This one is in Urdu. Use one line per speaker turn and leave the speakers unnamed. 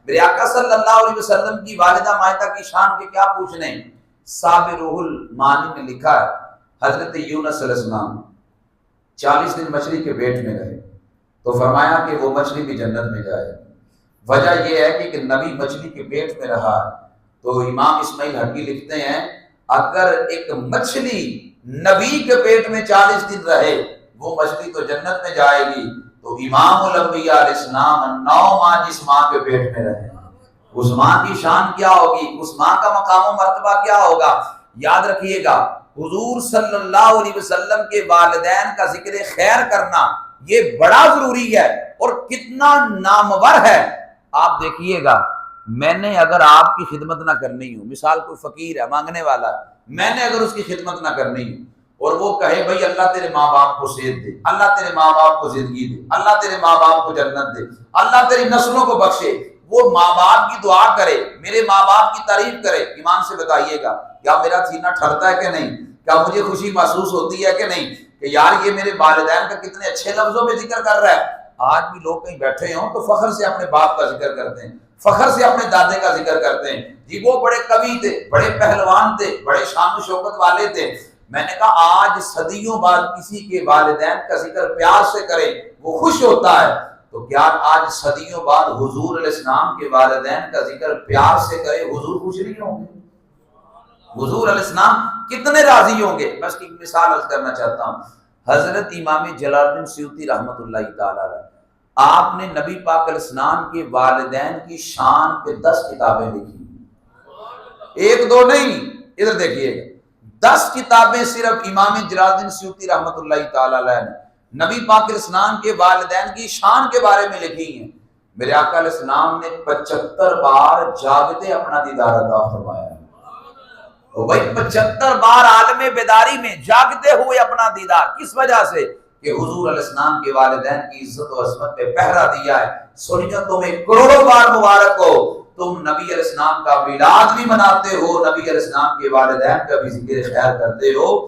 میرے آقا صلی اللہ علیہ وسلم کی والدہ مائدہ کی شان کے کیا پوچھنے. صابرہ المانی نے لکھا ہے حضرت یونس علیہ السلام 40 دن مچھلی کے پیٹ میں رہے تو فرمایا کہ وہ مچھلی بھی جنت میں جائے. وجہ یہ ہے کہ نبی مچھلی کے پیٹ میں رہا. تو امام اسماعیل حقی لکھتے ہیں اگر ایک مچھلی نبی کے پیٹ میں 40 دن رہے وہ مچھلی تو جنت میں جائے گی، تو امام الانبیاء علیہ السلام 9 ماہ جس ماں کے پیٹ میں رہے اس ماں کی شان کیا ہوگی، اس ماں کا مقام و مرتبہ کیا ہوگا. یاد رکھیے گا حضور صلی اللہ علیہ وسلم کے والدین کا ذکر خیر کرنا یہ بڑا ضروری ہے اور کتنا نامور ہے. آپ دیکھیے گا میں نے اگر آپ کی خدمت نہ کرنی ہو، مثال کوئی فقیر ہے مانگنے والا ہے، میں نے اگر اس کی خدمت نہ کرنی ہو اور وہ کہے بھائی اللہ تیرے ماں باپ کو صحت دے، اللہ تیرے ماں باپ کو زندگی دے، اللہ تیرے ماں باپ کو جنت دے، اللہ تیری نسلوں کو بخشے، وہ ماں باپ کی دعا کرے، میرے ماں باپ کی تعریف کرے، ایمان سے بتائیے گا کیا میرا سینہ ٹھرتا ہے کہ نہیں؟ کیا مجھے خوشی محسوس ہوتی ہے کہ نہیں کہ یار یہ میرے والدین کا کتنے اچھے لفظوں میں ذکر کر رہا ہے. آج بھی لوگ کہیں بیٹھے ہوں تو فخر سے اپنے باپ کا ذکر کرتے ہیں، فخر سے اپنے دادے کا ذکر کرتے ہیں. جی وہ بڑے کوی تھے، بڑے پہلوان تھے، بڑے شان و شوکت والے تھے. میں نے کہا آج صدیوں بعد کسی کے والدین کا ذکر پیار سے کرے وہ خوش ہوتا ہے، تو کیا آج صدیوں بعد حضور علیہ السلام کے والدین کا ذکر پیار سے کرے حضور خوش نہیں ہوں گے؟ حضور علیہ السلام کتنے راضی ہوں گے. بس ایک مثال عرض کرنا چاہتا ہوں. حضرت امام جلال الدین سیوطی رحمۃ اللہ تعالی علیہ آپ نے نبی پاک علیہ السلام کے والدین کی شان پہ 10 کتابیں لکھی، ایک دو نہیں، ادھر دیکھیے 10 کتابیں صرف امام جلال الدین سیوطی رحمۃ اللہ تعالی علیہ نے نبی پاک علیہ السلام کے والدین کی شان کے بارے میں لکھی ہیں. میرے آقا علیہ السلام نے 75 بار جاگتے اپنا دیدار عطا فرمایا. بھائی 75 بار عالم بیداری میں جاگتے ہوئے اپنا دیدار، کس وجہ سے کہ حضور علیہ السلام کے والدین کی عزت و عظمت پہ پہرا دیا ہے. سنیے تمہیں کروڑوں بار مبارک ہو، تم نبی علیہ السلام کا میلاد بھی مناتے ہو، نبی علیہ السلام کے والدین کا بھی ذکر خیر کرتے ہو،